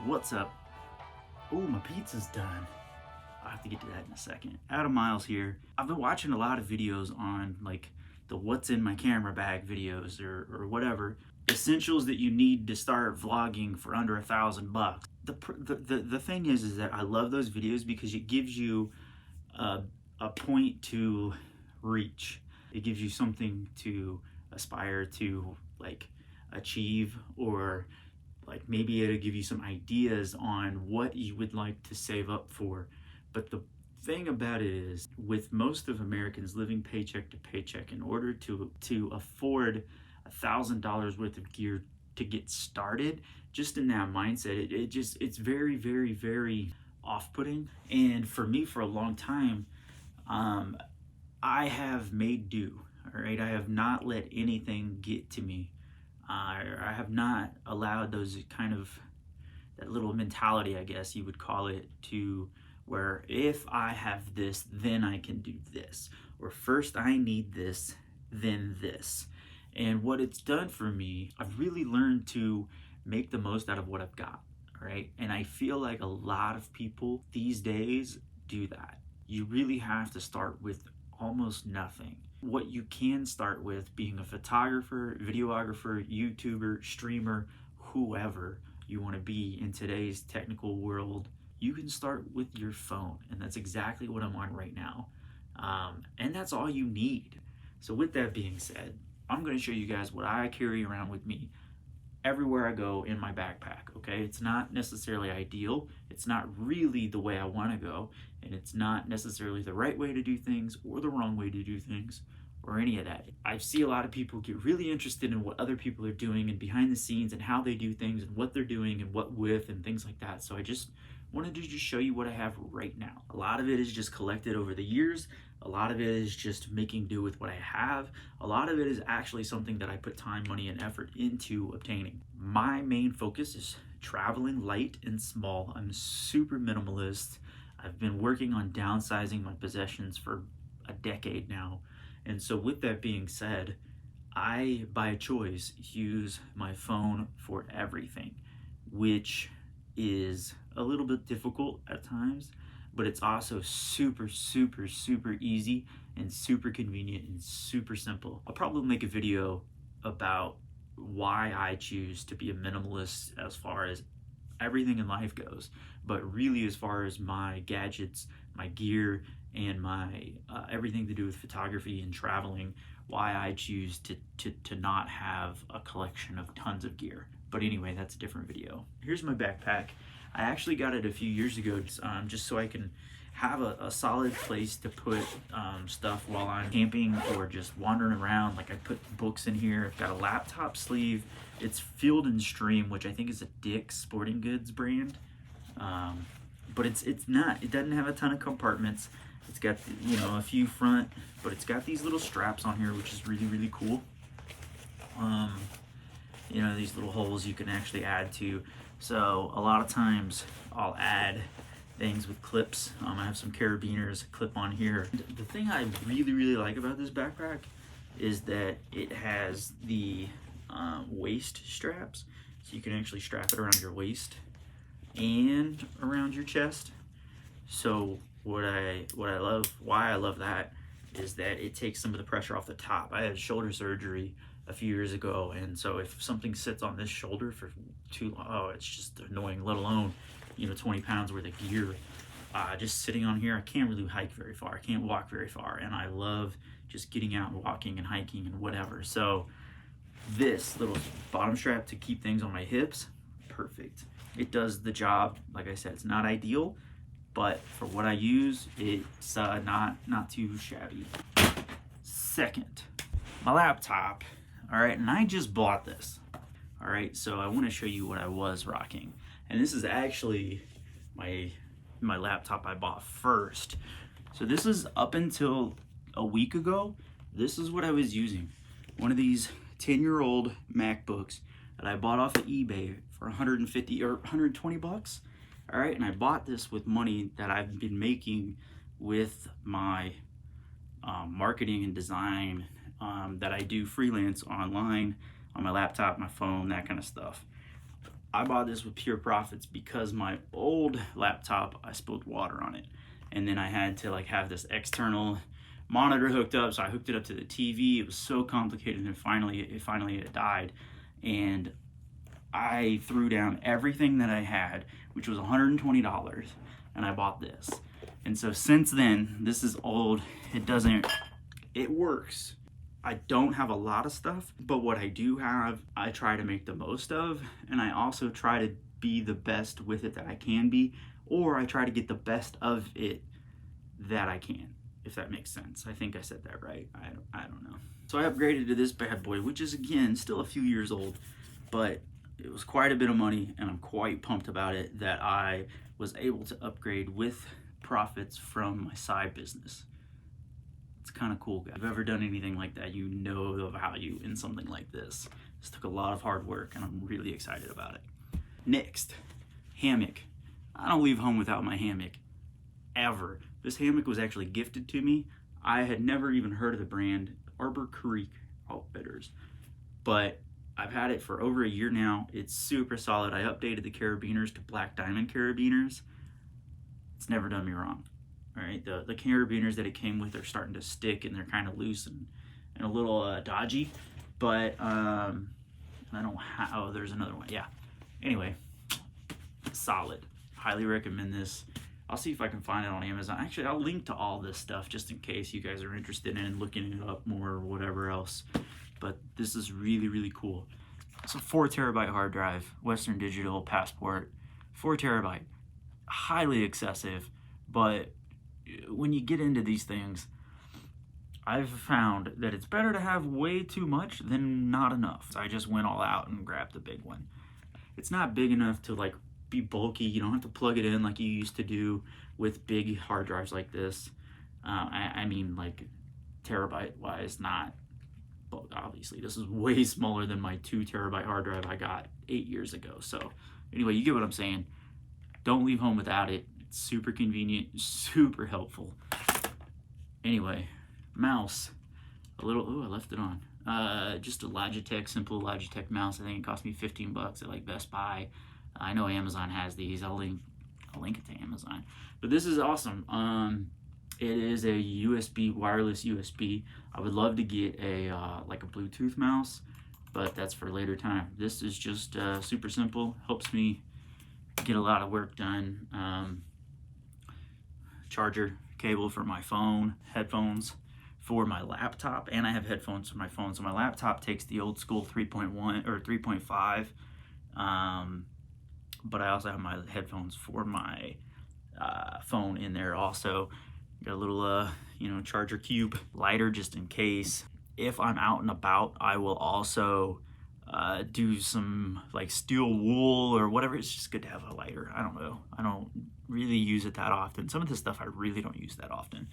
What's up? Oh, my pizza's done. I'll have to get to that in a second. Adam Miles here. I've been watching a lot of videos on like the what's in my camera bag videos or whatever. Essentials that you need to start vlogging for under $1,000. The thing is that I love those videos because it gives you a point to reach. It gives you something to aspire to like achieve, or like maybe it'll give you some ideas on what you would like to save up for. But the thing about it is, with most of Americans living paycheck to paycheck, in order to afford $1,000 worth of gear to get started, just in that mindset, it's very, very, very off-putting. And for me, for a long time, I have made do. All right, I have not let anything get to me. I have not allowed those kind of, that little mentality, I guess you would call it, to where if I have this, then I can do this, or first I need this, then this. And what it's done for me, I've really learned to make the most out of what I've got, right? And I feel like a lot of people these days do that. You really have to start with almost nothing. What you can start with, being a photographer, videographer, YouTuber, streamer, whoever you want to be in today's technical world, you can start with your phone, and that's exactly what I'm on right now. And that's all you need. So with that being said, I'm going to show you guys what I carry around with me everywhere I go in my backpack. Okay, it's not necessarily ideal, it's not really the way I want to go, and it's not necessarily the right way to do things or the wrong way to do things or any of that. I see a lot of people get really interested in what other people are doing and behind the scenes and how they do things and what they're doing and what with and things like that. So I just wanted to just show you what I have right now. A lot of it is just collected over the years. A lot of it is just making do with what I have. A lot of it is actually something that I put time, money, and effort into obtaining. My main focus is traveling light and small. I'm super minimalist. I've been working on downsizing my possessions for a decade now. And so with that being said, I, by choice, use my phone for everything, which is a little bit difficult at times, but it's also super, super, super easy and super convenient and super simple. I'll probably make a video about why I choose to be a minimalist as far as everything in life goes, but really as far as my gadgets, my gear, and my everything to do with photography and traveling, why I choose to not have a collection of tons of gear. But anyway, that's a different video. Here's my backpack. I actually got it a few years ago just so I can have a solid place to put stuff while I'm camping or just wandering around. Like I put books in here. I've got a laptop sleeve. It's Field and Stream, which I think is a Dick's Sporting Goods brand. But it doesn't have a ton of compartments. It's got, a few front, but it's got these little straps on here, which is really, really cool. These little holes you can actually add to. So a lot of times I'll add things with clips. I have some carabiners, a clip on here. The thing I really, really like about this backpack is that it has the waist straps. So you can actually strap it around your waist and around your chest. So why I love that is that it takes some of the pressure off the top. I had shoulder surgery a few years ago, and so if something sits on this shoulder for too long, it's just annoying, let alone 20 pounds worth of gear just sitting on here. I can't really hike very far, I can't walk very far, and I love just getting out and walking and hiking and whatever. So this little bottom strap to keep things on my hips, perfect. It does the job. Like I said, it's not ideal, but for what I use, it's not too shabby. Second, my laptop. All right, and I just bought this. All right, so I want to show you what I was rocking, and this is actually my laptop I bought first. So this is up until a week ago. This is what I was using. One of these 10-year-old MacBooks that I bought off of eBay for 150 or 120 bucks. All right, and I bought this with money that I've been making with my marketing and design that I do freelance online on my laptop, my phone, that kind of stuff. I bought this with pure profits because my old laptop, I spilled water on it. And then I had to like have this external monitor hooked up, so I hooked it up to the TV. It was so complicated, and finally it died. And I threw down everything that I had, which was $120, and I bought this. And so since then, this is old. It works. I don't have a lot of stuff, but what I do have, I try to make the most of, and I also try to be the best with it that I can be, or I try to get the best of it that I can, if that makes sense. I think I said that right. I don't know. So I upgraded to this bad boy, which is, again, still a few years old, but it was quite a bit of money, and I'm quite pumped about it that I was able to upgrade with profits from my side business. It's kind of cool, guys. If you've ever done anything like that, you know the value in something like this. This took a lot of hard work, and I'm really excited about it. Next, hammock. I don't leave home without my hammock, ever. This hammock was actually gifted to me. I had never even heard of the brand Arbor Creek Outfitters, but I've had it for over a year now. It's super solid. I updated the carabiners to black diamond carabiners. It's never done me wrong. All right, the carabiners that it came with are starting to stick, and they're kind of loose and a little dodgy, but I don't have, oh, there's another one, yeah. Anyway, solid. Highly recommend this. I'll see if I can find it on Amazon. Actually, I'll link to all this stuff just in case you guys are interested in looking it up more or whatever else. But this is really, really cool. It's a 4 terabyte hard drive, Western Digital Passport, 4 terabyte. Highly excessive, but when you get into these things, I've found that it's better to have way too much than not enough. So I just went all out and grabbed the big one. It's not big enough to like be bulky. You don't have to plug it in like you used to do with big hard drives like this. I mean, like terabyte wise, not. But obviously, this is way smaller than my 2 terabyte hard drive I got 8 years ago. So anyway, you get what I'm saying. Don't leave home without it. It's super convenient, super helpful. Anyway, mouse. I left it on. Just a Logitech, simple Logitech mouse. I think it cost me $15 at like Best Buy. I know Amazon has these. I'll link it to Amazon. But this is awesome. It is a USB, wireless USB. I would love to get a like a Bluetooth mouse, but that's for later time. This is just super simple. Helps me get a lot of work done. Charger cable for my phone, headphones for my laptop, and I have headphones for my phone. So my laptop takes the old school 3.1 or 3.5, but I also have my headphones for my phone in there also. Got a little charger cube, lighter just in case. If I'm out and about, I will also do some like steel wool or whatever. It's just good to have a lighter. I don't know. I don't really use it that often. Some of this stuff I really don't use that often.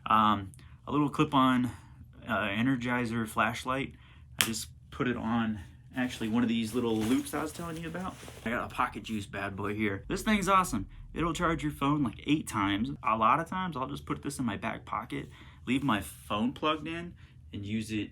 A little clip-on Energizer flashlight. I just put it on actually one of these little loops I was telling you about. I got a Pocket Juice bad boy here. This thing's awesome. It'll charge your phone like 8 times. A lot of times I'll just put this in my back pocket, leave my phone plugged in, and use it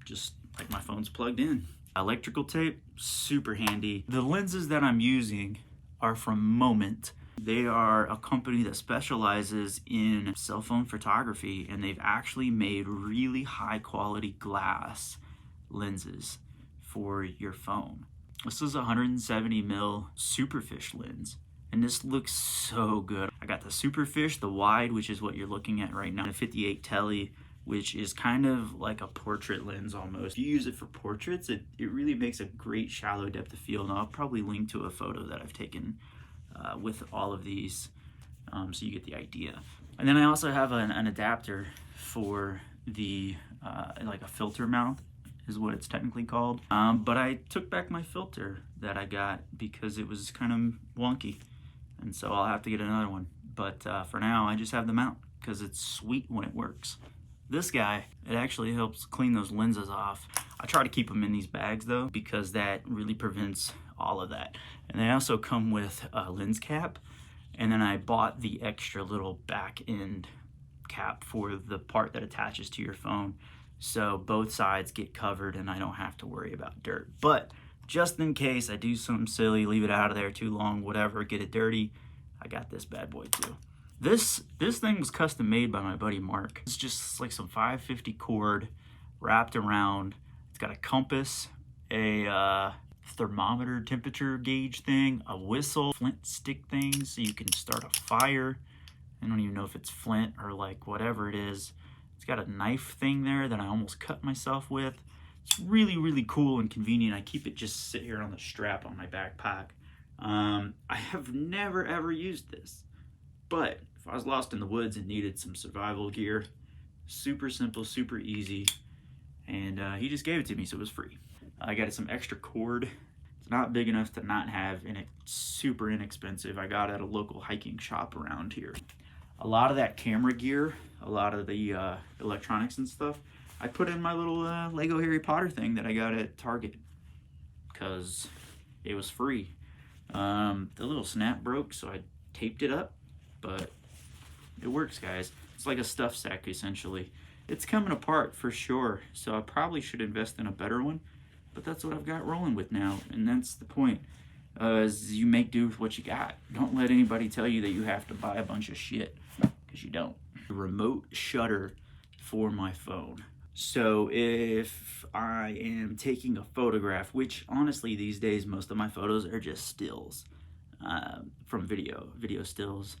just like my phone's plugged in. Electrical tape, super handy. The lenses that I'm using are from Moment. They are a company that specializes in cell phone photography, and they've actually made really high quality glass lenses for your phone. This is a 170 mil Superfish lens, and this looks so good. I got the Superfish, the wide, which is what you're looking at right now, the 58 tele, which is kind of like a portrait lens almost. If you use it for portraits, it really makes a great shallow depth of field, and I'll probably link to a photo that I've taken with all of these, so you get the idea. And then I also have an adapter for the like a filter mount is what it's technically called, but I took back my filter that I got because it was kind of wonky, and so I'll have to get another one. But for now I just have the mount because it's sweet when it works. This guy, it actually helps clean those lenses off. I try to keep them in these bags though, because that really prevents all of that. And they also come with a lens cap, and then I bought the extra little back end cap for the part that attaches to your phone, so both sides get covered and I don't have to worry about dirt. But just in case I do something silly, leave it out of there too long, whatever, get it dirty, I got this bad boy too. This thing was custom made by my buddy Mark. It's just like some 550 cord wrapped around. It's got a compass, a thermometer temperature gauge thing, a whistle, flint stick thing so you can start a fire. I don't even know if it's flint or like whatever it is. It's got a knife thing there that I almost cut myself with. It's really, really cool and convenient. I keep it just sit here on the strap on my backpack. I have never ever used this, but if I was lost in the woods and needed some survival gear, super simple, super easy, and he just gave it to me, so it was free. I got some extra cord. It's not big enough to not have, and it's super inexpensive. I got it at a local hiking shop around here. A lot of that camera gear, a lot of the electronics and stuff, I put in my little Lego Harry Potter thing that I got at Target because it was free. The little snap broke, so I taped it up, but it works, guys. It's like a stuff sack, essentially. It's coming apart for sure, so I probably should invest in a better one, but that's what I've got rolling with now, and that's the point. Is you make do with what you got. Don't let anybody tell you that you have to buy a bunch of shit, because you don't. Remote shutter for my phone. So if I am taking a photograph, which honestly these days most of my photos are just stills from video stills,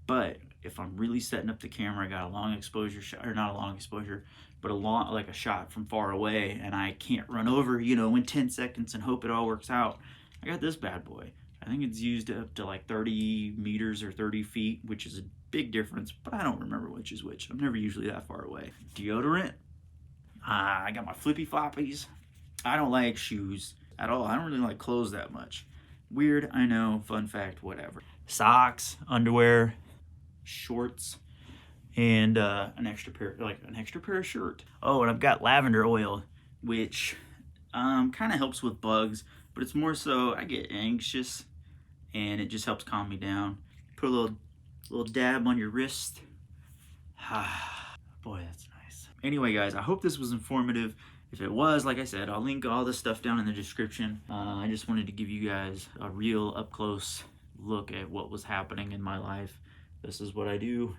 but if I'm really setting up the camera, I got a long exposure shot, or not a long exposure, but like a shot from far away, and I can't run over, in 10 seconds and hope it all works out, I got this bad boy. I think it's used up to like 30 meters or 30 feet, which is a big difference, but I don't remember which is which. I'm never usually that far away. Deodorant. I got my flippy floppies. I don't like shoes at all. I don't really like clothes that much. Weird, I know, fun fact, whatever. Socks, underwear, shorts, and an extra pair of shirt. Oh, and I've got lavender oil, which kind of helps with bugs, but it's more so I get anxious, and it just helps calm me down. Put a little dab on your wrist. Boy, that's nice. Anyway, guys, I hope this was informative. If it was, like I said, I'll link all this stuff down in the description. I just wanted to give you guys a real up-close look at what was happening in my life. This is what I do.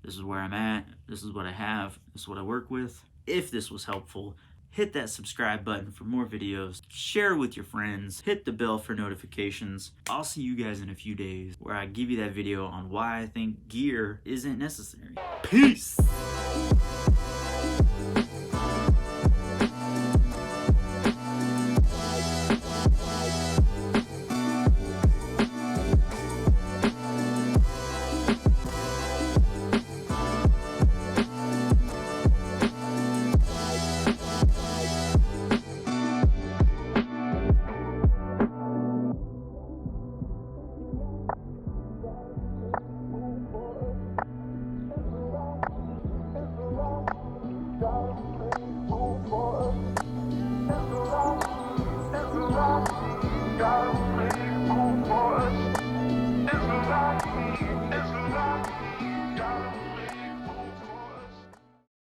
This is where I'm at. This is what I have. This is what I work with. If this was helpful, hit that subscribe button for more videos. Share with your friends. Hit the bell for notifications. I'll see you guys in a few days where I give you that video on why I think gear isn't necessary. Peace! Go.